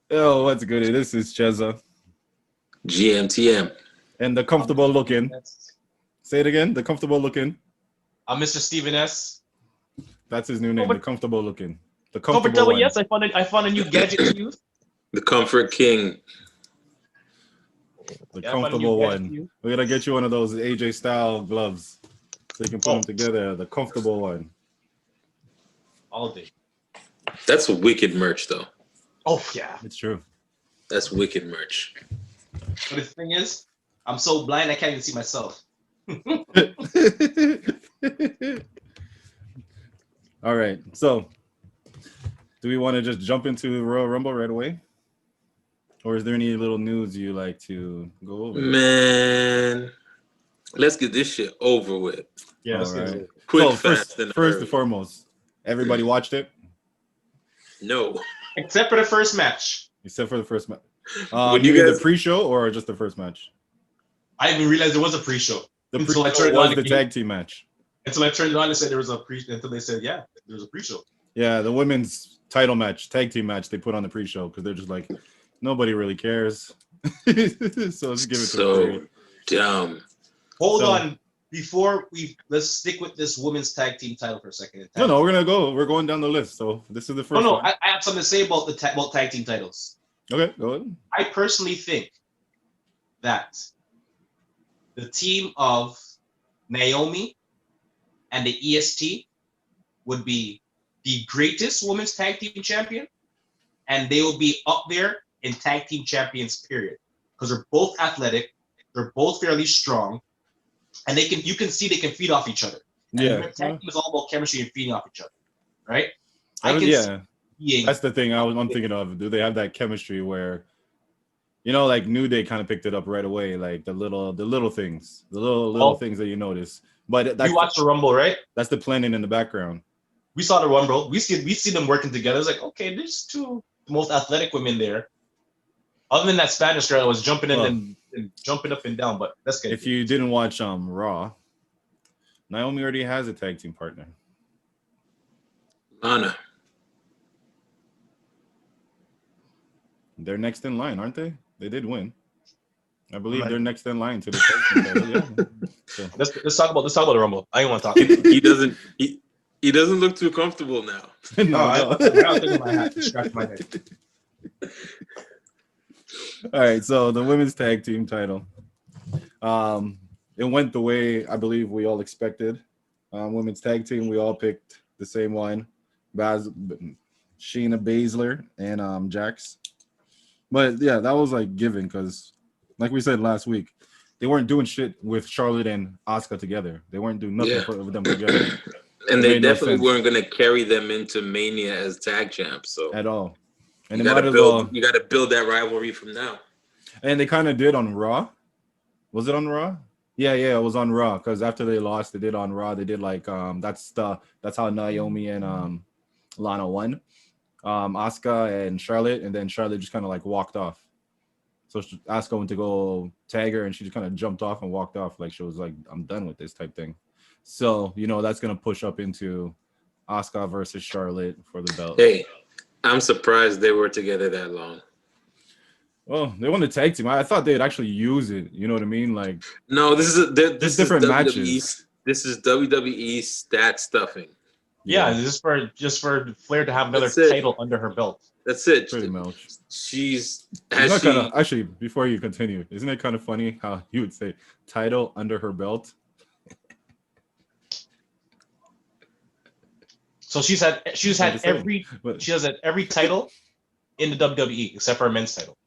Yo, what's good? This is Chezza. GMTM. And the I'm comfortable Mr. looking. S. Say it again. The comfortable looking. I'm Mr. Steven S. That's his new name. The Comfort, comfortable looking. The Comfort comfortable Double, one. yes, I found a new gadget to use. The Comfort King. The Yeah, I found a new comfortable gadget to one. use. We're gonna get you one of those AJ style gloves so you can put Oh, them together. The comfortable one. all day. That's wicked merch, though. Oh, yeah. It's true. That's wicked merch. But the thing is, I'm so blind I can't even see myself. All right. So, do we want to just jump into Royal Rumble right away, or is there any little news you like to go over? Man, let's get this shit over with. Yeah, All let's get right. it. Quick, So fast, and first hurry. and foremost, everybody watched it No. Except for the first match. except for the first match. When You you mean the guys, pre-show or just the first match? I didn't even realize there was a pre-show. The Until I pre-show turned was on the tag team match. Until I turned it on and said there was a pre. Until they said, yeah, there was a pre-show. Yeah, the women's title match, tag team match, they put on the pre-show because they're just like, nobody really cares. So let's give it to so them. dumb. Hold So- on. Let's stick with this women's tag team title for a second. No, we're going down the list. So this is the first No, one. I have something to say about about tag team titles. Okay, go ahead. I personally think that the team of Naomi and the EST would be the greatest women's tag team champion, and they will be up there in tag team champions, period. Because they're both athletic, they're both fairly strong, and you can see they can feed off each other. And Yeah. tag team is all about chemistry and feeding off each other, right? Yeah. See That's the thing I'm thinking of. Do they have that chemistry where, like New Day kind of picked it up right away, like the little things, the little things that you notice. But you watched the Rumble, right? that's the planning in the background. We saw the Rumble. We see them working together. It's like, okay, there's two most athletic women there. Other than that Spanish girl that was jumping in and jumping up and down, but that's good. If you didn't watch Raw, Naomi already has a tag team partner. Lana. They're next in line, aren't they? They did win. I believe they're next in line to the tag team title. Yeah. So. Let's talk about the Rumble. I don't want to talk. He doesn't look too comfortable now. No. I'm taking my hat to scratch my head. All right, so the women's tag team title. It went the way I believe we all expected. Women's tag team, we all picked the same one. Shayna Baszler and Jax. But yeah, that was like given because, like we said last week, they weren't doing shit with Charlotte and Asuka together. They weren't doing nothing with them together. And they definitely no weren't going to carry them into Mania as tag champs. So at all. And you they got might to as well. You got to build that rivalry from now. And they kind of did on Raw. Was it on Raw? Yeah, it was on Raw because after they lost, they did on Raw. They did like that's how Naomi and Lana won. Asuka and Charlotte, and then Charlotte just kind of like walked off. So Asuka went to go tag her, and she just kind of jumped off and walked off, like she was like, "I'm done with this" type thing. So that's gonna push up into Asuka versus Charlotte for the belt. Hey, I'm surprised they were together that long. Well, they won the tag team. I thought they'd actually use it. You know what I mean? Like, no, this is different WWE, matches. This is WWE stat stuffing. Yeah, just for Flair to have another title under her belt. That's it. Pretty much. Actually, before you continue, isn't it kind of funny how you would say title under her belt? So she has had every title in the WWE except for a men's title.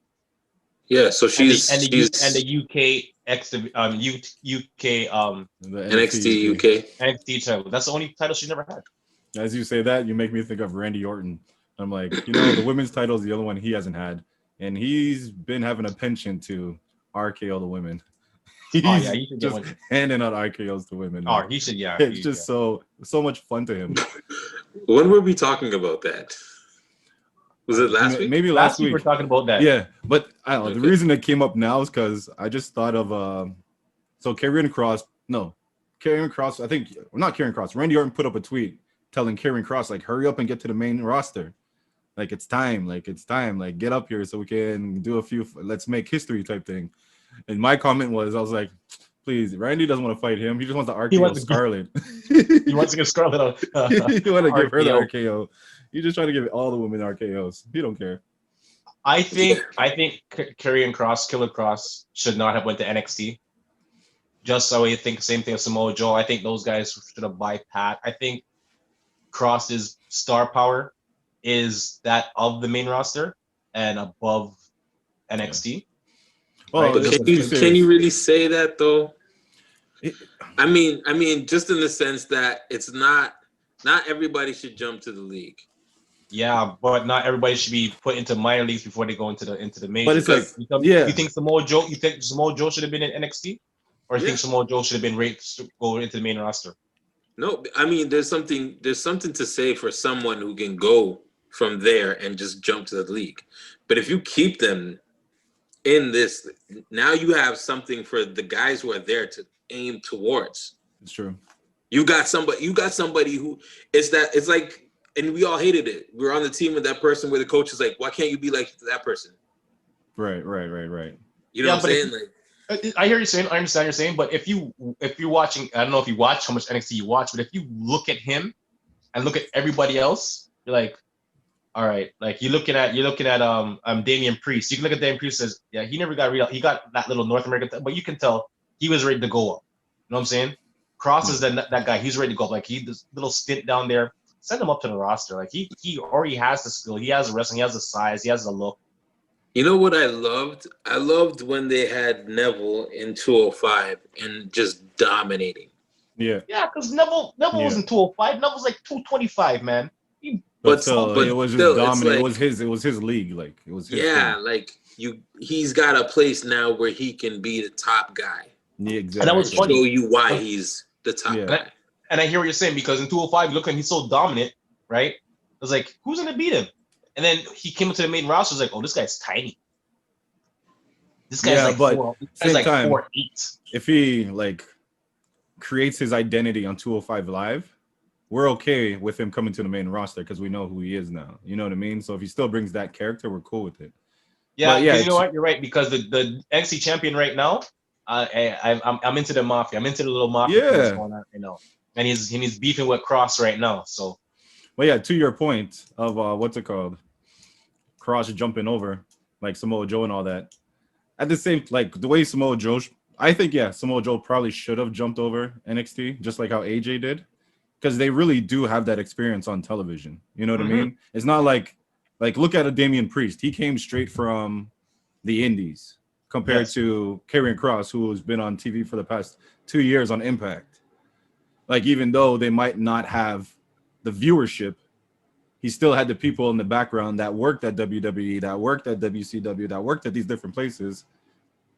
Yeah, so she's the UK UK The NXT UK. NXT title. That's the only title she never had. As you say that, you make me think of Randy Orton. I'm like, the women's title is the other one he hasn't had, and he's been having a penchant to RKO the women. He's he should just handing out RKOs to women. Oh, he should. Yeah, it's just so much fun to him. When were we talking about that? Was it last week? Maybe last week. We were talking about that. Yeah, but I don't know. The reason it came up now is because I just thought of Karrion Kross. I think not Karrion Kross. Randy Orton put up a tweet telling Karrion Kross like, hurry up and get to the main roster. Like it's time. Like it's time. Like get up here so we can do a few. Let's make history type thing. And my comment was, I was like, please, Randy doesn't want to fight him. He just wants the He RKO wants to Scarlet. He wants to get Scarlett on You want to give her the RKO. RKO. You just trying to give all the women RKOs. He don't care. I think Karrion Kross, Killer Cross, should not have went to NXT. Just so I think the same thing with Samoa Joe. I think those guys should have bypassed. I think Cross's star power is that of the main roster and above NXT. Well, Right? Can you really say that though? It- I mean, just in the sense that it's not everybody should jump to the league. Yeah, but not everybody should be put into minor leagues before they go into the major. But it's like, You think Samoa Joe should have been in NXT, or you think Samoa Joe should have been rated to go into the main roster? No, I mean there's something to say for someone who can go from there and just jump to the league. But if you keep them in this, now you have something for the guys who are there to aim towards. It's true. You got somebody who it's like, and we all hated it. We were on the team with that person where the coach is like, why can't you be like that person? Right. You know what I'm saying? I hear you saying, I understand you're saying, but if you're watching, I don't know if you watch how much NXT you watch, but if you look at him and look at everybody else, you're like, all right, like you're looking at Damian Priest. You can look at Damian Priest, says, yeah, he never got he got that little North American, but you can tell he was ready to go up. You know what I'm saying? Cross is that guy. He's ready to go up. Like this little stint down there, send him up to the roster. Like he already has the skill. He has the wrestling. He has the size. He has the look. You know what I loved? I loved when they had Neville in 205 and just dominating. Yeah. Yeah, because Neville wasn't 205. Neville's like 225, man. But it was just dominant. Like, it was his league. Like it was his thing. Like he's got a place now where he can be the top guy. Yeah, exactly. And that was funny. Show you why he's the top guy. And I hear what you're saying, because in 205, look, and he's so dominant, right? I was like, who's gonna beat him? And then he came into the main roster. I was like, oh, this guy's tiny. This guy's like 4'8". If he like creates his identity on 205 Live, we're okay with him coming to the main roster because we know who he is now. You know what I mean? So if he still brings that character, we're cool with it. Yeah, you know what? You're right, because the NXT champion right now, I'm into the mafia. I'm into the little mafia things going on right now, and he's beefing with Cross right now. So, well, yeah, to your point of what's it called, Cross jumping over like Samoa Joe and all that. At the same, like the way Samoa Joe, I think Samoa Joe probably should have jumped over NXT just like how AJ did, because they really do have that experience on television. You know what I mean? It's not like look at a Damian Priest. He came straight from the Indies compared to Karrion Kross, who has been on TV for the past 2 years on Impact. Like, even though they might not have the viewership, he still had the people in the background that worked at WWE, that worked at WCW, that worked at these different places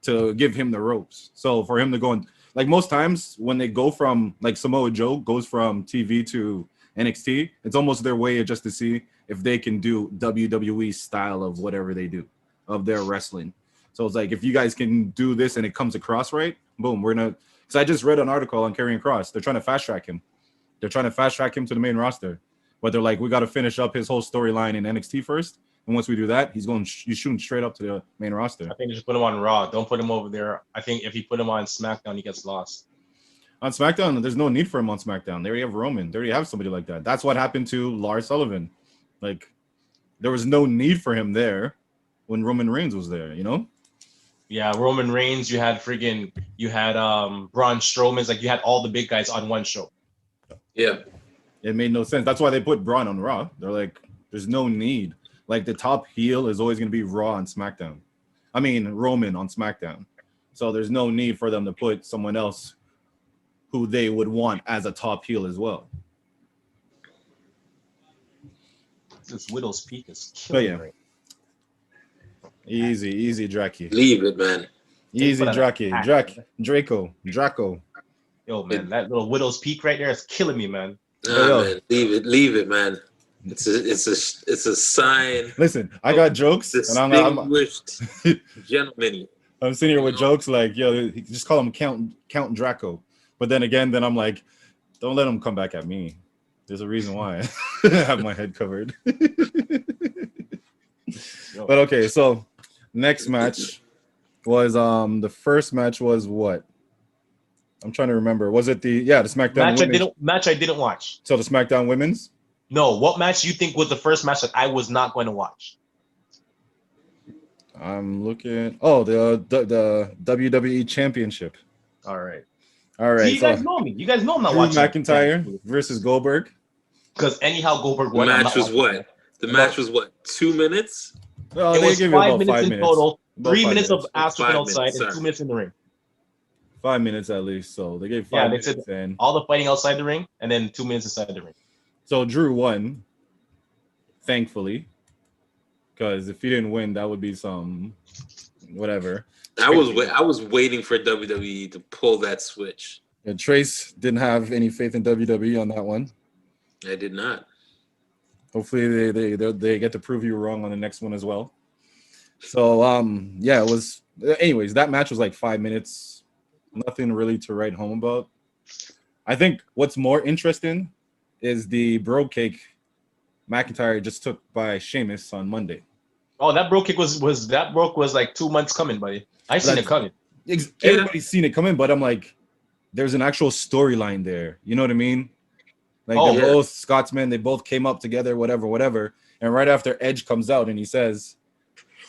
to give him the ropes. So for him to go, and like most times when they go from, like Samoa Joe goes from TV to NXT, it's almost their way just to see if they can do WWE style of whatever they do, of their wrestling. So it's like, if you guys can do this and it comes across right, boom, we're gonna. Because I just read an article on Karrion Kross. They're trying to fast track him. They're trying to fast track him to the main roster. But they're like, we got to finish up his whole storyline in NXT first. And once we do that, he's shooting straight up to the main roster. I think they should put him on Raw. Don't put him over there. I think if you put him on SmackDown, he gets lost. On SmackDown, there's no need for him on SmackDown. They already have Roman. They already have somebody like that. That's what happened to Lars Sullivan. Like, there was no need for him there when Roman Reigns was there, you know? Yeah, Roman Reigns, you had Braun Strowman. It's like you had all the big guys on one show. Yeah. It made no sense. That's why they put Braun on Raw. They're like, there's no need. Like, the top heel is always going to be Raw on SmackDown. I mean, Roman on SmackDown. So there's no need for them to put someone else who they would want as a top heel as well. This Widow's Peak is killing me. Easy, Draki. Leave it, man. Easy, Draco. Yo, man, that little Widow's Peak right there is killing me, man. Nah, man, leave it, man. It's a sign. Listen, I got jokes, and I'm gentleman. I'm sitting here with jokes like, yo, just call him Count Draco. But then I'm like, don't let him come back at me. There's a reason why I have my head covered. But okay, so next match was the first match was what? I'm trying to remember. Was it the SmackDown Women's? Match I didn't watch. So the SmackDown Women's? No, what match you think was the first match that I was not going to watch? I'm looking. Oh, the WWE Championship. All right. All See, right. you So guys know me. You guys know I'm not Drew watching. McIntyre versus Goldberg. Because anyhow Goldberg The won. match was what? The match was what? 2 minutes? No, It they was give you 5 about minutes 5 in minutes. total. About 3 5 minutes of minutes. ass whipping outside and sorry. 2 minutes in the ring. 5 minutes at least. So they gave 5 Yeah, they minutes. said And all the fighting outside the ring and then 2 minutes inside the ring. so Drew won, thankfully. Because if he didn't win, that would be some whatever. I was waiting for WWE to pull that switch. And Trace didn't have any faith in WWE on that one. I did not. Hopefully they get to prove you wrong on the next one as well. So it was. Anyways, that match was like 5 minutes. Nothing really to write home about. I think what's more interesting is the bro cake McIntyre just took by Sheamus on Monday. Oh, that bro kick was like 2 months coming, buddy. I seen it coming. Everybody's seen it coming, but I'm like, there's an actual storyline there. You know what I mean? Like they're both Scotsmen, they both came up together, whatever. And right after Edge comes out and he says,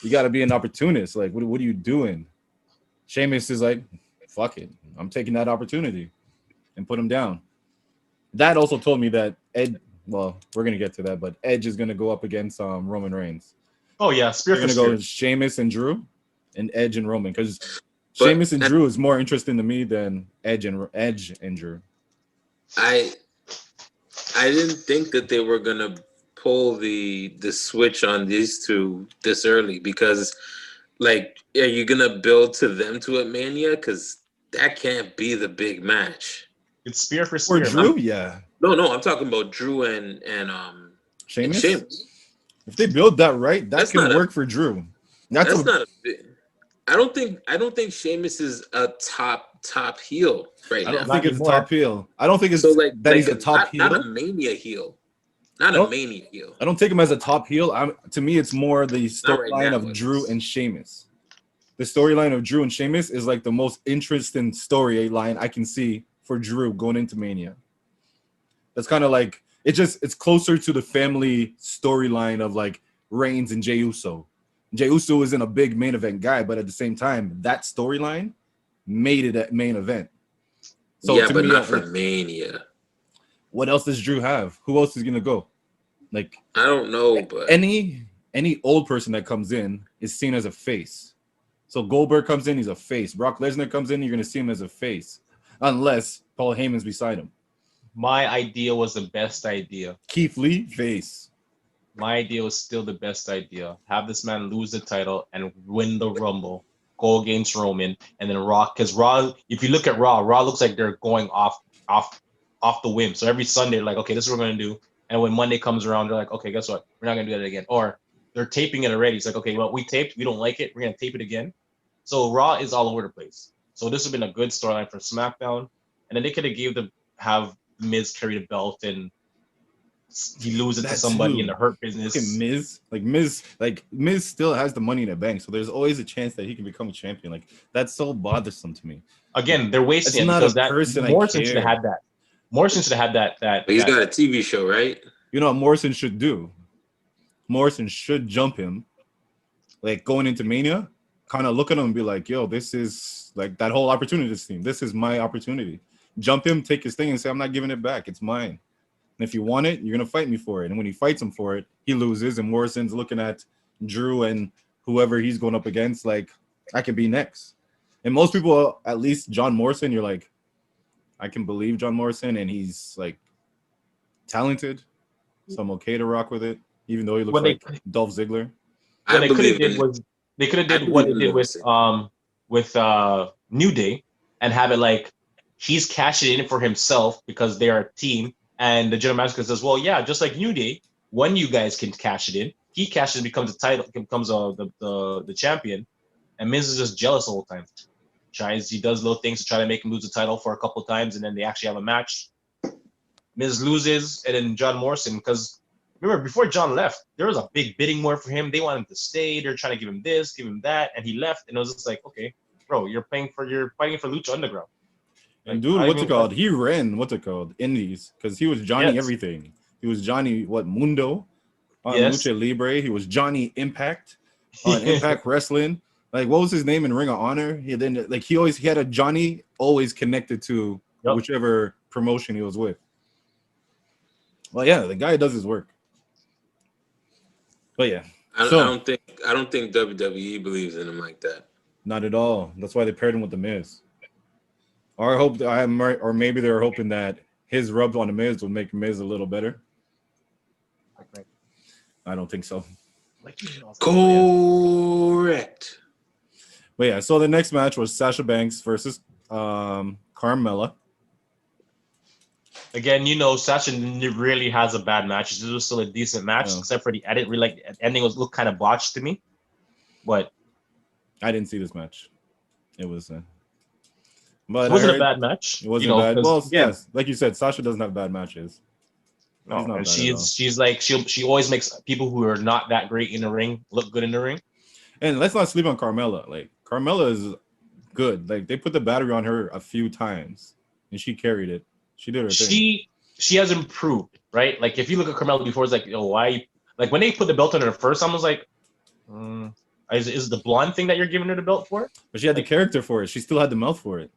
"You got to be an opportunist. Like, what are you doing?" Sheamus is like, "Fuck it, I'm taking that opportunity," and put him down. That also told me that Ed. Well, we're gonna get to that, but Edge is gonna go up against Roman Reigns. Oh yeah, spear They're for gonna spear. go Sheamus and Drew, and Edge and Roman, because Sheamus and Drew is more interesting to me than Edge and Drew. I didn't think that they were gonna pull the switch on these two this early, because like, are you gonna build to them to a Mania? Because that can't be the big match. It's spear for Or spear. Drew, Man. yeah. No, I'm talking about Drew and Sheamus? and Sheamus. If they build that right, that can work for Drew. That's not a big. I don't think Sheamus is a top heel right now. I don't think it's top heel. I don't think it's he's a top heel. Not a Mania heel. Not a Mania heel. I don't take him as a top heel. To me, it's more the storyline of Drew and Sheamus. The storyline of Drew and Sheamus is like the most interesting storyline I can see for Drew going into Mania. That's kind of like it's closer to the family storyline of like Reigns and Jey Uso. Jey Uso isn't a big main event guy, but at the same time, that storyline made it a main event. So yeah, but not for Mania. What else does Drew have? Who else is gonna go? Like, I don't know, but any old person that comes in is seen as a face. So Goldberg comes in, he's a face. Brock Lesnar comes in, you're gonna see him as a face, unless Paul Heyman's beside him. My idea was the best idea. Keith Lee, face. My idea was still the best idea. Have this man lose the title and win the Rumble, go against Roman, and then Raw. Because Raw, if you look at Raw looks like they're going off the whim. So every Sunday, like, okay, this is what we're gonna do. And when Monday comes around, they're like, okay, guess what? We're not gonna do that again. Or they're taping it already. It's like, okay, well, we taped, we don't like it, we're gonna tape it again. So Raw is all over the place. So this would have been a good storyline for SmackDown. And then they could have Miz carry the belt and he loses to somebody in the Hurt Business. Miz still has the money in the bank, so there's always a chance that he can become a champion. Like, that's so bothersome to me. Again, they're wasting it because Morrison should have had that. Morrison should have had that. But he's got a TV show, right? You know what Morrison should do? Morrison should jump him, like going into Mania, kind of look at him and be like, "Yo, this is like that whole opportunity team. This is my opportunity." Jump him, take his thing, and say, "I'm not giving it back. It's mine. And if you want it, you're gonna fight me for it." And when he fights him for it, he loses, and Morrison's looking at Drew and whoever he's going up against, like, I could be next. And most people, at least John Morrison, you're like, I can believe John Morrison, and he's like talented, so I'm okay to rock with it, even though he looks like Dolph Ziggler. What they could have did was they could have did what they did with New Day and have it like he's cashing in for himself because they are a team. And the general manager says, "Well, yeah, just like New Day, when you guys can cash it in, he cashes in, becomes the champion, and Miz is just jealous the whole time. He does little things to try to make him lose the title for a couple of times, and then they actually have a match. Miz loses, and then John Morrison, because remember before John left, there was a big bidding war for him. They wanted him to stay. They're trying to give him this, give him that, and he left. And it was just like, okay, bro, you're fighting for Lucha Underground. And dude, what's it called? He ran Indies, because he was Johnny everything. He was Johnny Mundo on Lucha Libre. He was Johnny Impact on Impact Wrestling. Like, what was his name in Ring of Honor? He had a Johnny always connected to whichever promotion he was with. Well, yeah, the guy does his work. But yeah, I don't think WWE believes in him like that. Not at all. That's why they paired him with the Miz. Or maybe they were hoping that his rub on the Miz would make Miz a little better. I don't think so. Correct. But yeah, so the next match was Sasha Banks versus Carmella. Again, Sasha really has a bad match. This was still a decent match, except for the edit. Really, like the ending looked kind of botched to me. But I didn't see this match. It was. But it wasn't a bad match. It wasn't bad. Well, yes, like you said, Sasha doesn't have bad matches. No, and she's like she always makes people who are not that great in the ring look good in the ring. And let's not sleep on Carmella. Like, Carmella is good. Like, they put the battery on her a few times, and she carried it. She did her thing. She has improved, right? Like, if you look at Carmella before, it's like, why? Like, when they put the belt on her first, I was like, is the blonde thing that you're giving her the belt for? But she had the character for it. She still had the mouth for it.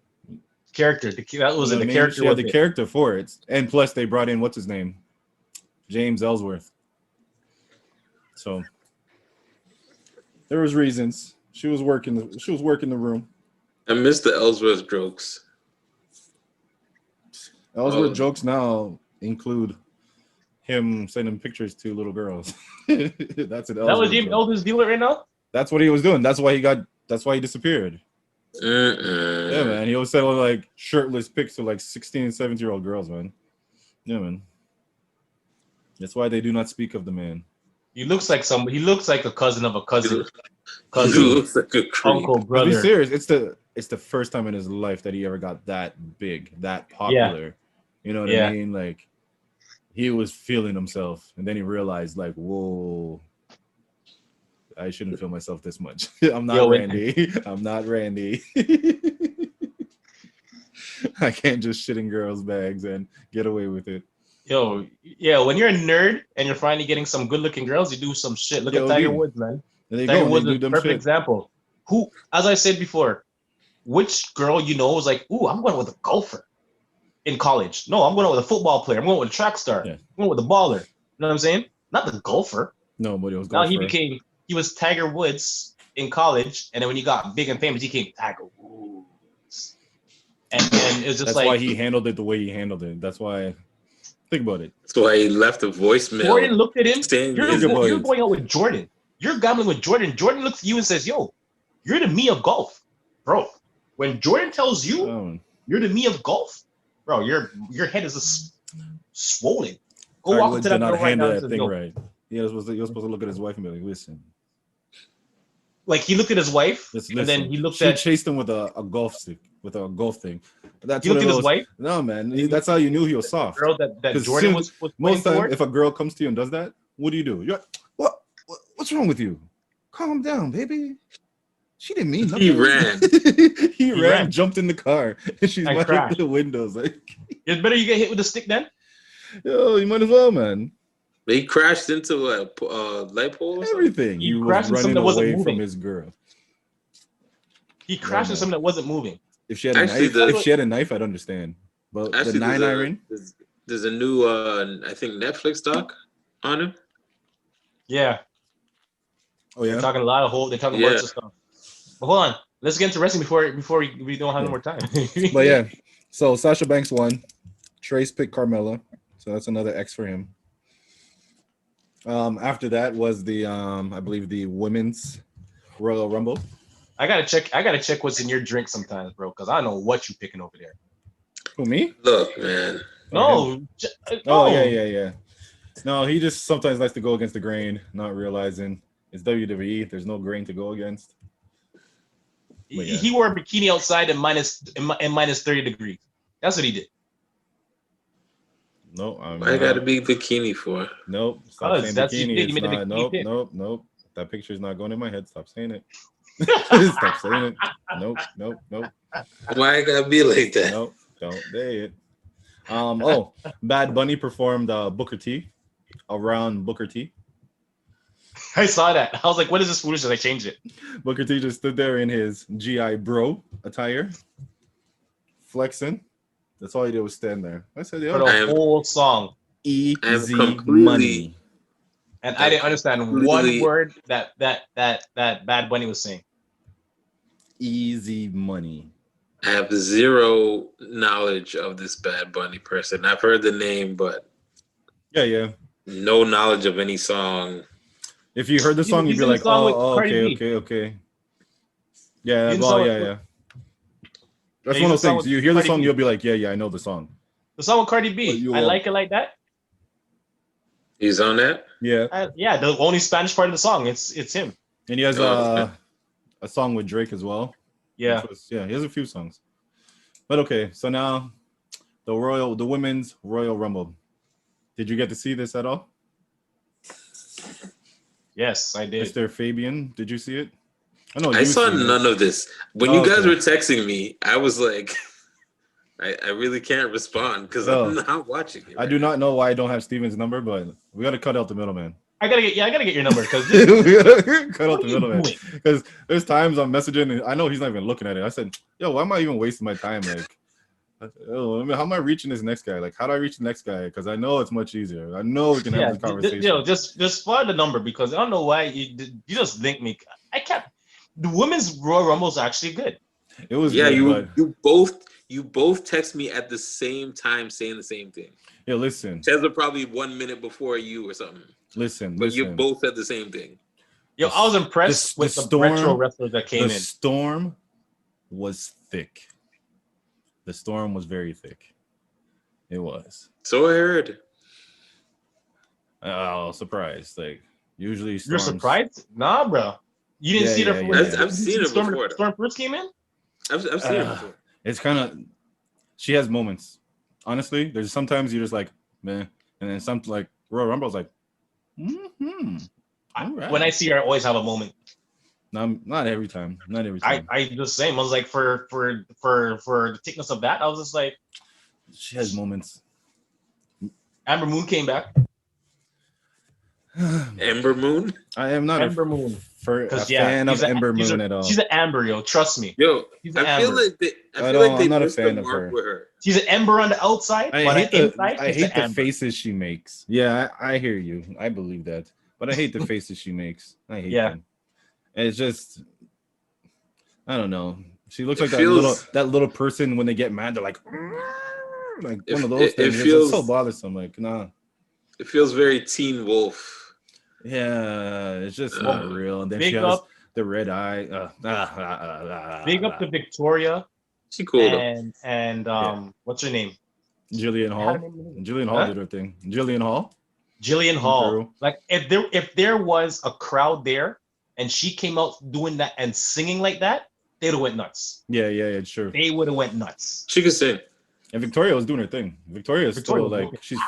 Character. That was the character. She had the character for it. And plus, they brought in, what's his name? James Ellsworth. So there was reasons. She was working the room. I missed the Ellsworth jokes. Ellsworth jokes now include him sending pictures to little girls. That's an Ellsworth. That was James Ellsworth's dealer right now? That's what he was doing. That's why he disappeared. Yeah, man. He was selling like shirtless pics to like 16 and 17-year-old girls, man. Yeah, man. That's why they do not speak of the man. He looks like a cousin of a cousin. He looks like a uncle, brother. To be serious, it's the first time in his life that he ever got that big, that popular. Yeah. You know what I mean? Like, he was feeling himself, and then he realized, like, whoa, I shouldn't feel myself this much. I'm not Randy. I'm not Randy. I can't just shit in girls' bags and get away with it. When you're a nerd and you're finally getting some good-looking girls, you do some shit. Look at Tiger Woods, man. Tiger Woods is a perfect example. Who, as I said before, which girl was like, ooh, I'm going with a golfer in college. No, I'm going with a football player. I'm going with a track star. I'm going with a baller. You know what I'm saying? Not the golfer. No, but it was golfer. Now he was Tiger Woods in college, and then when he got big and famous, he became Tiger Woods. And it was just that's why he handled it the way he handled it. That's why. Think about it. That's why he left a voicemail. Jordan looked at him. You're going out with Jordan. You're gambling with Jordan. Jordan looks at you and says, yo, you're the me of golf. Bro, when Jordan tells you you're the me of golf, bro, your head is just swollen. Go walk into that girl right now. That thing right. You're supposed to look at his wife and be like, listen. Like, he looked at his wife, and then he looked at... She chased him with a golf stick, with a golf thing. He looked at his wife? No, man. That's how you knew he was soft. Girl that Jordan was most time, if a girl comes to you and does that, what do? You're like, what's wrong with you? Calm down, baby. She didn't mean nothing. He ran. he ran, jumped in the car, and she's watching the windows. Like, it's better you get hit with a stick then? Yo, you might as well, man. He crashed into a light pole or everything. He was running away from his girl. He crashed into something that wasn't moving. If she had a knife, I'd understand. But actually, the 9-iron? There's a new, I think, Netflix doc on him. Yeah. Oh, yeah? They're talking a lot of They're talking lots of stuff. But hold on. Let's get into wrestling before we don't have no more time. But yeah. So Sasha Banks won. Trace picked Carmella. So that's another X for him. After that was the I believe the women's Royal Rumble. I gotta check what's in your drink sometimes, bro, because I don't know what you picking over there. Who, me? Look, man. No. Oh yeah. No, he just sometimes likes to go against the grain, not realizing it's WWE. There's no grain to go against. He wore a bikini outside in minus 30 degrees. That's what he did. Nope. I'm Why I not. gotta be bikini for? Nope. Stop saying That's you bikini. did. You It's made the not. bikini Nope. pic. Nope. Nope. That picture is not going in my head. Stop saying it. Stop saying it. Nope. Nope. Nope. Why I gotta be like that? Nope. Don't say it. Oh, Bad Bunny performed Booker T around Booker T. I saw that. I was like, what is this foolishness? I changed it. Booker T just stood there in his GI Bro attire, flexing. That's all he did was stand there. I said, For yo, the whole song. I'm easy completely- money. And I didn't understand one word that Bad Bunny was saying. Easy money. I have zero knowledge of this Bad Bunny person. I've heard the name, but Yeah. no knowledge of any song. If you heard the song, you'd He's be in the like, song with oh, Cardi okay. Yeah, He's in the well, song yeah. with- That's Yeah, one he's of those in the song things. with You hear the Cardi song, B. you'll be like, yeah, I know the song. The song with Cardi But B. you I won't. Like It Like That. He's on that? Yeah. Yeah, the only Spanish part of the song. It's him. And he has Oh, a song with Drake as well. Yeah. He has a few songs. But okay, so now the women's Royal Rumble. Did you get to see this at all? Yes, I did. Mr. Fabian, did you see it? I know I you saw seen it. none of this. When Oh, you guys okay. were texting me, I was like, I really can't respond because Oh. I'm not watching it. I do not know why I don't have Steven's number, but we got to cut out the middleman. I gotta get your number because We gotta cut out what the are you middleman. doing? Because there's times I'm messaging and I know he's not even looking at it. I said, yo, why am I even wasting my time? Like, how am I reaching this next guy? Like, how do I reach the next guy? Because I know it's much easier. I know we can have this conversation. Just find the number because I don't know why you just link me. I can't. The women's Royal Rumble is actually good. It was Yeah, good, but you both text me at the same time saying the same thing. yeah, listen. Chezza probably 1 minute before you or something. Listen. But you both said the same thing. Yo, I was impressed with the retro wrestlers that came in. The storm was thick. The storm was very thick. It was. So I heard. Oh, surprised. Like, usually You're storms. surprised? Nah, bro. You didn't Yeah, see yeah, it yeah. I've seen it before. Storm first came in. I've seen it before. It's kind of, she has moments. Honestly, there's sometimes you're just like, man. And then something like Royal Rumble's like, all right. When I see her, I always have a moment. Not every time. Not every time. I the same. I was like, for the thickness of that, I was just like, She has moments. Amber Moon came back. Ember Moon? I am not Amber Moon. a fan of Ember Moon at all. She's an Amber, yo. Trust me. Yo, She's an I feel Amber. like they I'm not a missed the fan of mark her. Oh, with her. She's an Ember on the outside, but on the inside, I she's hate an the Amber. faces she makes. Yeah, I hear you. I believe that. But I hate the faces she makes. I hate them. And it's just, I don't know. She looks like that little person when they get mad. They're like one of those things. It's so bothersome. Like, nah. It feels very Teen Wolf. Yeah, it's just not real. And then she has the red eye. Big up to Victoria. She cool and what's her name? Jillian Hall. Jillian Hall did her thing. Jillian Hall. Like if there was a crowd there and she came out doing that and singing like that, they'd have went nuts. Yeah, it's true. They would have went nuts. She could sing. And Victoria was doing her thing. Victoria is still like, she's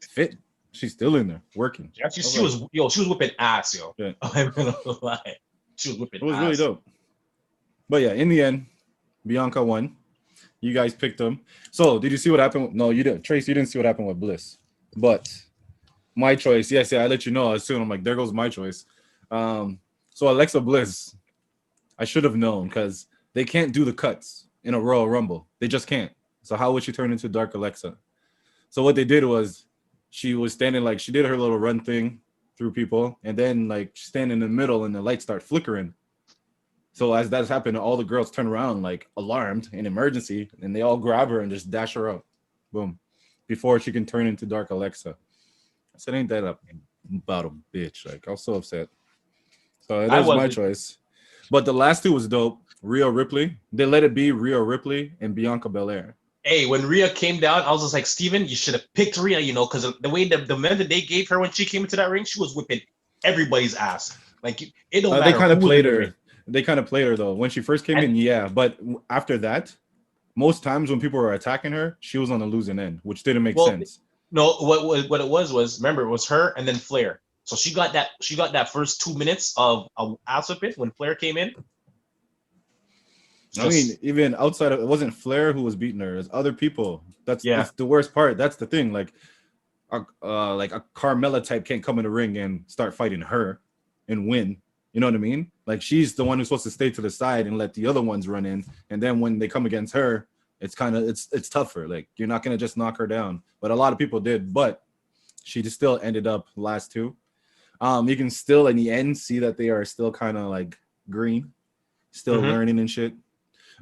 fit. She's still in there working. Yeah, she was whipping ass, yo. Yeah. I'm gonna lie. She was whipping ass. It was really dope. But yeah, in the end, Bianca won. You guys picked them. So did you see what happened? No, you didn't. Trace, you didn't see what happened with Bliss. But my choice, yes, I let you know as soon. I'm like, there goes my choice. So Alexa Bliss, I should have known because they can't do the cuts in a Royal Rumble. They just can't. So how would she turn into Dark Alexa? So what they did was she was standing like she did her little run thing through people, and then like stand in the middle and the lights start flickering. So as that's happened, all the girls turn around like alarmed in emergency, and they all grab her and just dash her up. Boom. Before she can turn into Dark Alexa. I said, ain't that about a bitch? Like, I was so upset. So that was my choice. But the last two was dope. Rhea Ripley. They let it be Rhea Ripley and Bianca Belair. Hey, when Rhea came down, I was just like, Steven, you should have picked Rhea, because the way the men that they gave her when she came into that ring, she was whipping everybody's ass. Like, it don't matter. They kind of played her. They kind of played her, though. When she first came in, yeah. But after that, most times when people were attacking her, she was on the losing end, which didn't make sense. No, what it was remember it was her and then Flair. So she got that first 2 minutes of ass whipping when Flair came in. I mean, even outside of it wasn't Flair who was beating her, it's other people. That's the worst part. That's the thing. Like a Carmella type can't come in the ring and start fighting her and win. You know what I mean? Like she's the one who's supposed to stay to the side and let the other ones run in. And then when they come against her, it's kind of it's tougher. Like you're not gonna just knock her down. But a lot of people did, but she just still ended up last two. You can still in the end see that they are still kind of like green, still learning and shit.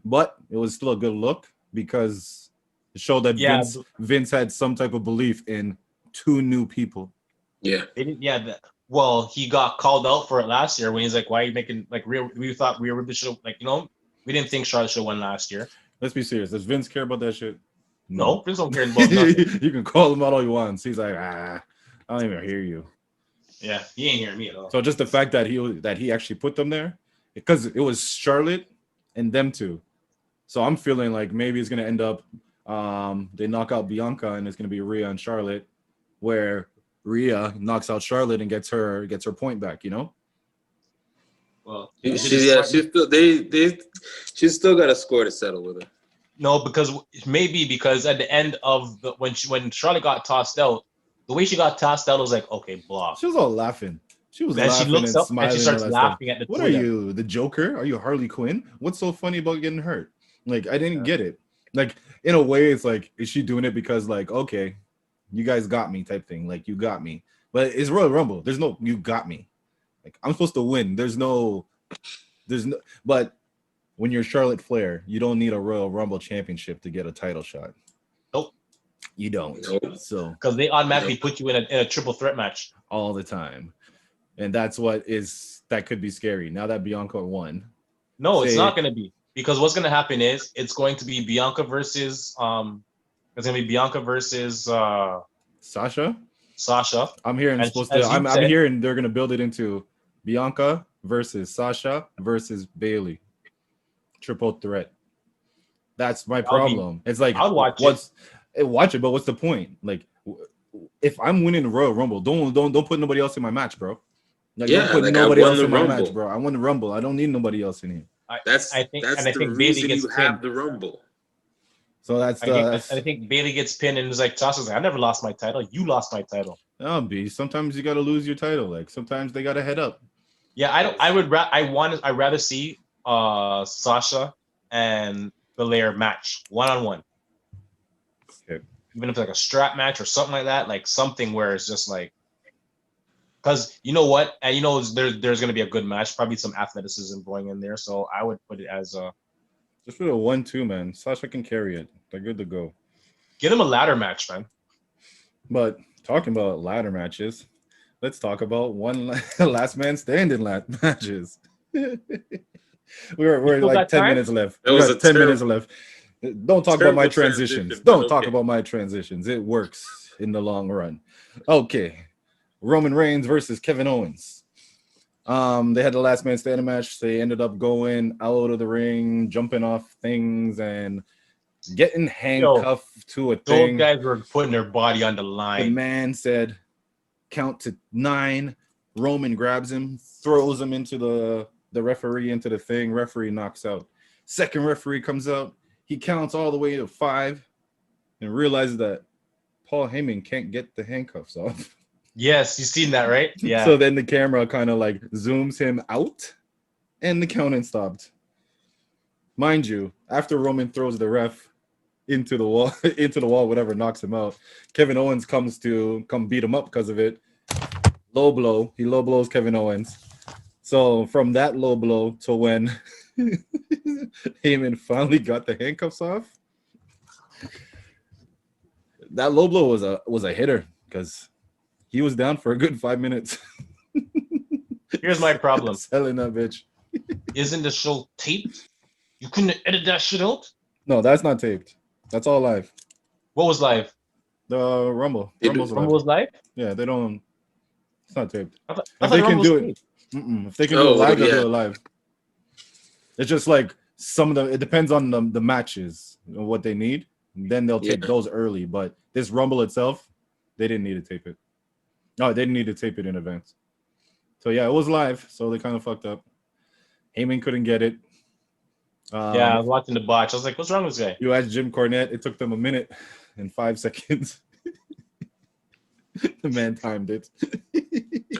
But it was still a good look because it showed that Vince had some type of belief in two new people. Yeah. Well, he got called out for it last year when he's like, "Why are you making like real?" We thought Rhea Ripley should like we didn't think Charlotte should have won last year. Let's be serious. Does Vince care about that shit? No, Vince don't care about nothing. You can call him out all you want. He's like, I don't even hear you. Yeah, he ain't hearing me at all. So just the fact that he actually put them there, because it was Charlotte and them two. So I'm feeling like maybe it's gonna end up they knock out Bianca and it's gonna be Rhea and Charlotte, where Rhea knocks out Charlotte and gets her point back. You know. Well, she's still got a score to settle with her. No, because at the end of when Charlotte got tossed out, the way she got tossed out was like, okay, blah. She was all laughing. She was then laughing she looks and up smiling. And she starts laughing stuff. at the What are you, the Joker? Are you Harley Quinn? What's so funny about getting hurt? Like, I didn't get it. Like, in a way, it's like, is she doing it because, like, okay, you guys got me type thing. Like, you got me. But it's Royal Rumble. There's no, you got me. Like, I'm supposed to win. But when you're Charlotte Flair, you don't need a Royal Rumble championship to get a title shot. Nope. You don't. Nope. So because they automatically put you in a triple threat match all the time. And that's that could be scary. Now that Bianca won. No, it's not going to be. Because what's going to happen is it's going to be Bianca versus Sasha. I'm hearing I'm hearing they're going to build it into Bianca versus Sasha versus Bailey. Triple threat. That's my problem. It's like I'll watch it, but what's the point? Like if I'm winning the Royal Rumble, don't put nobody else in my match, bro. Like, don't put nobody else in my match, bro. I won the Rumble. I don't need nobody else in here. I think the reason you have the Rumble. So I think Bailey gets pinned and is like, Sasha's like, I never lost my title. You lost my title. Oh, B. Sometimes you got to lose your title. Like sometimes they got to head up. Yeah, I'd rather see Sasha and Belair match 1-on-1. Okay. Even if it's like a strap match or something like that, like something where it's just like, because you know what, and there's going to be a good match, probably some athleticism going in there. So I would put it as just for a 1-2, man. Sasha can carry it. They're good to go. Get him a ladder match, man. But talking about ladder matches, let's talk about one last man standing matches. we're like 10 minutes left. We got 10 minutes left. Don't talk about my transitions. Don't talk about my transitions. It works in the long run. Okay. Roman Reigns versus Kevin Owens. They had the last man standing match. They ended up going out of the ring, jumping off things, and getting handcuffed to a thing. Those guys were putting their body on the line. The man said, count to 9. Roman grabs him, throws him into the referee, into the thing. Referee knocks out. Second referee comes out. He counts all the way to 5 and realizes that Paul Heyman can't get the handcuffs off. Yes, you've seen that, right? Yeah. So then the camera kind of like zooms him out and the counting stopped. Mind you, after Roman throws the ref into the wall, whatever, knocks him out, Kevin Owens comes to beat him up because of it. Low blow. He low blows Kevin Owens. So from that low blow to when Heyman finally got the handcuffs off, that low blow was a hitter because he was down for a good 5 minutes. Here's my problem. Selling that bitch. Isn't the show taped? You couldn't edit that shit out? No, that's not taped. That's all live. What was live? The Rumble. Rumble was live? Yeah, they don't. It's not taped. I thought if they can do it, if they can do it live, they'll do it live. It's just like some of them. It depends on the matches and what they need. Then they'll take those early. But this Rumble itself, They didn't need to tape it. No, they didn't need to tape it in advance. So yeah, it was live. So they kind of fucked up. Heyman couldn't get it. Yeah, I was watching the botch. I was like, what's wrong with this guy? You asked Jim Cornette. It took them a minute and 5 seconds. The man timed it.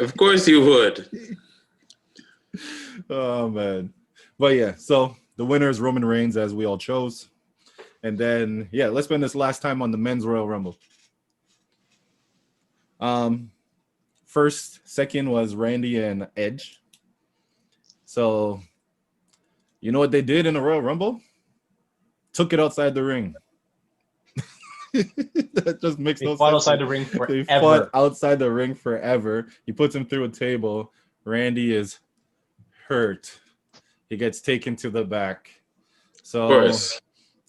Of course you would. Oh man. But yeah, so the winner is Roman Reigns, as we all chose. And then yeah, let's spend this last time on the men's Royal Rumble. Second was Randy and Edge. So you know what they did in the Royal Rumble? Took it outside the ring. That just makes no sense. Fought outside the ring forever. They fought outside the ring forever. He puts him through a table. Randy is hurt. He gets taken to the back. So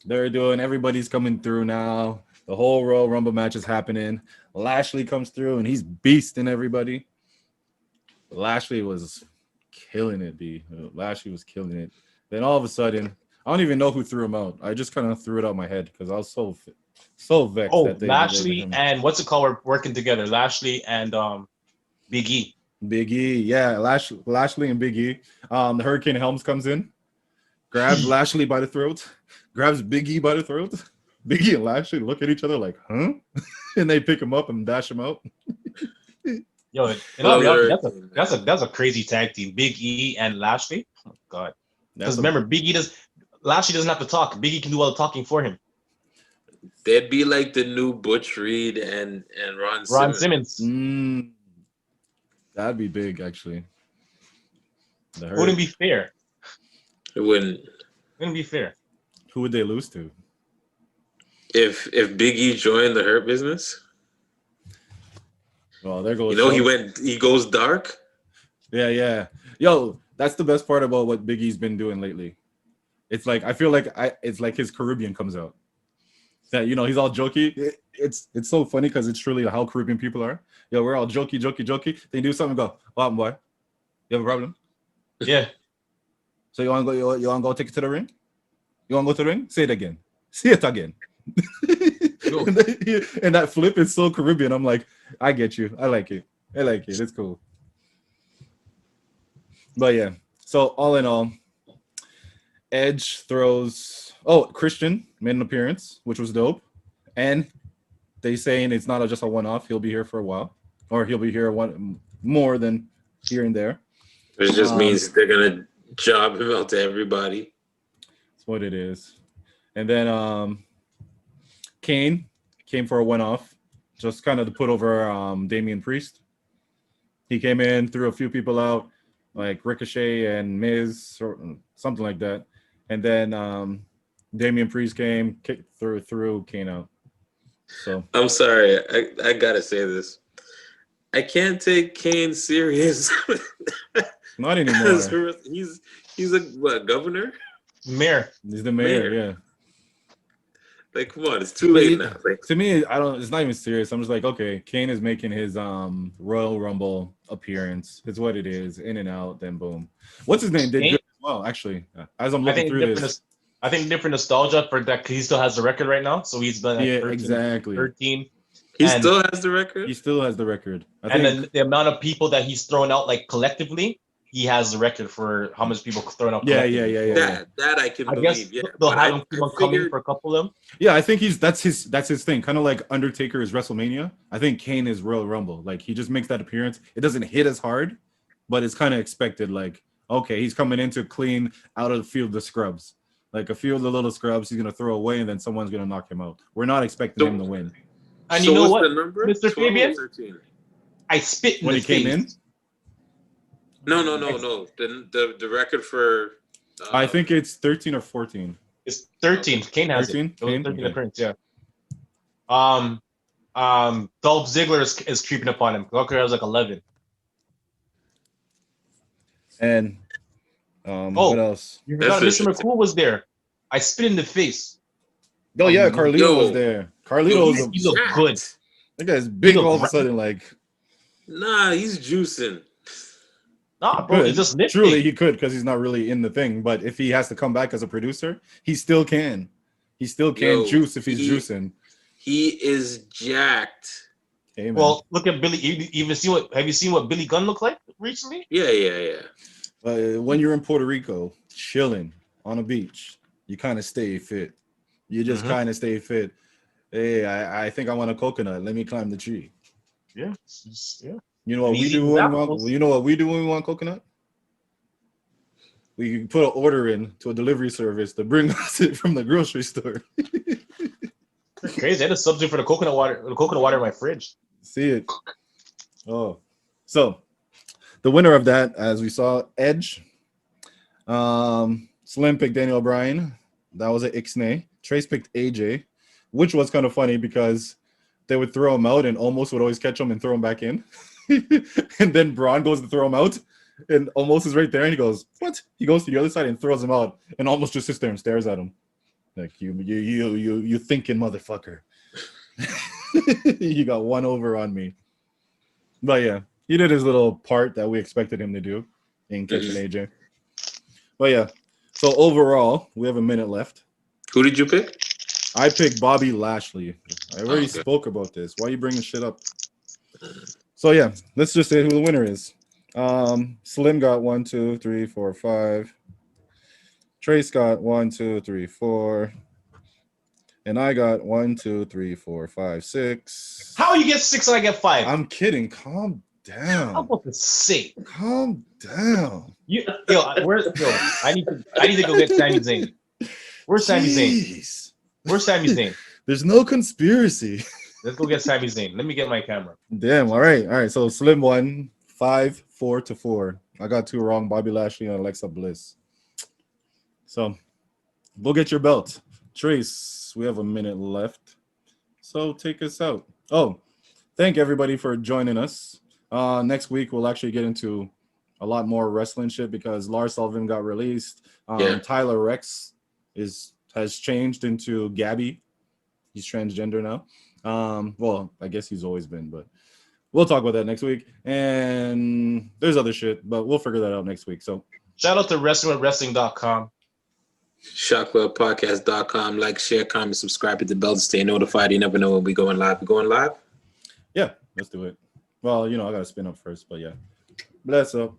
they're doing, everybody's coming through now. The whole Royal Rumble match is happening. Lashley comes through and he's beasting everybody. Lashley was killing it, B. Lashley was killing it. Then all of a sudden, I don't even know who threw him out. I just kind of threw it out my head because I was so vexed. Oh, that they Lashley and what's it called? We're working together. Lashley and Big E. Big E, yeah, Lashley and Big E. The Hurricane Helms comes in, grabs Lashley by the throat, grabs Big E by the throat. Big E and Lashley look at each other like, huh? And they pick him up and dash him out. Yo, that's a crazy tag team. Big E and Lashley. Oh God. Because remember, Lashley doesn't have to talk. Big E can do all the talking for him. They'd be like the new Butch Reed and Ron Simmons. That'd be big, actually. It wouldn't be fair. It wouldn't be fair. Who would they lose to? If Big E joined the Hurt Business. Well, there goes. He goes dark. Yeah. Yo, that's the best part about what Big E's been doing lately. It's like I feel like it's like his Caribbean comes out. That he's all jokey. It's so funny because it's truly how Caribbean people are. Yo, we're all jokey. They do something, go, what happened, boy? You have a problem? Yeah. So you want to go? You want to go take it to the ring? You want to go to the ring? Say it again. Say it again. And that flip is so Caribbean. I'm like, I get you. I like it. It's cool. But yeah. So all in all, Edge throws. Oh, Christian made an appearance, which was dope. And they saying it's not just a one-off. He'll be here for a while, or he'll be here more than here and there. It just means they're gonna job him out to everybody. That's what it is. And then Kane came for a one-off, just kind of to put over Damian Priest. He came in, threw a few people out, like Ricochet and Miz or something like that. And then Damian Priest came, threw Kane out. So I'm sorry, I gotta say this. I can't take Kane serious. Not anymore. He's a governor? Mayor. He's the mayor, yeah. Like, come on, it's too late now. Like, to me, it's not even serious. I'm just like, okay, Kane is making his Royal Rumble appearance. It's what it is, in and out, then boom. What's his name? Did good as well, actually. As I'm looking through this. I think different nostalgia for that, because he still has the record right now. So he's been at 13, exactly 13. He still has the record? He still has the record. Then the amount of people that he's thrown out, like collectively, he has the record for how much people thrown out. Yeah. That I can believe. Yeah, they'll have him keep on coming for a couple of them. Yeah, I think that's his thing. Kind of like Undertaker is WrestleMania. I think Kane is Royal Rumble. Like he just makes that appearance. It doesn't hit as hard, but it's kind of expected. Like, okay, he's coming in to clean out of the field the scrubs. Like a few of the little scrubs he's gonna throw away, and then someone's gonna knock him out. We're not expecting him to win. And you know what, Mr. Fabian? I spit in when his he came face. in. No. The record for I think it's 13 or 14. It's 13. Kane has 13? it. 13 appearance, yeah. Dolph Ziggler is creeping up on him. Walker has like 11. And what else? You forgot Mr. McCool was there. I spit in the face. Oh yeah, Carlito was there. Carlito he looked good. That guy's big all of a sudden, like. Nah, he's juicing. Nah, bro, he's just nitpicking. Truly, he could because he's not really in the thing. But if he has to come back as a producer, he still can. He still can juice if he's juicing. He is jacked. Hey, man. Well, look at Billy. Have you seen what Billy Gunn looked like recently? Yeah. When you're in Puerto Rico, chilling on a beach, you kind of stay fit. You just kind of stay fit. Hey, I think I want a coconut. Let me climb the tree. Yeah. You know what And we he's do eating when apples. you know what we do when we want coconut? We put an order in to a delivery service to bring us it from the grocery store. You're crazy. I had a substitute for the coconut water. The coconut water in my fridge. See it. Oh, so the winner of that, as we saw, Edge. Slim picked Daniel Bryan. That was an Ixnay. Trace picked AJ, which was kind of funny because they would throw him out and almost would always catch him and throw him back in. And then Braun goes to throw him out and almost is right there and he goes, what? He goes to the other side and throws him out and almost just sits there and stares at him. Like you thinking motherfucker. You got one over on me. But yeah, he did his little part that we expected him to do in catching AJ. But yeah, so overall, we have a minute left. Who did you pick? I picked Bobby Lashley. I already spoke about this. Why are you bringing shit up? So yeah, let's just say who the winner is. Slim got 1, 2, 3, 4, 5. Trace got 1, 2, 3, 4. And I got 1, 2, 3, 4, 5, 6. How you get 6 and I get 5? I'm kidding. Calm down. I'm about to say. Calm down. I need to go get Sami Zayn. Where's Sami Zayn? Where's Sami Zayn? There's no conspiracy. Let's go get Sami Zayn. Let me get my camera. Damn. All right. So Slim won 5-4. I got 2 wrong. Bobby Lashley and Alexa Bliss. So go get your belt. Trace, we have a minute left. So take us out. Oh, thank everybody for joining us. Next week, we'll actually get into a lot more wrestling shit because Lars Sullivan got released. Tyler Rex has changed into Gabby. He's transgender now. Well, I guess he's always been, but we'll talk about that next week. And there's other shit, but we'll figure that out next week. So shout out to wrestlingwithwrestling.com. Shotclubpodcast.com. Like, share, comment, subscribe, hit the bell to stay notified. You never know when we're going live. We're going live? Yeah, let's do it. Well, I got to spin up first, but yeah. Bless up.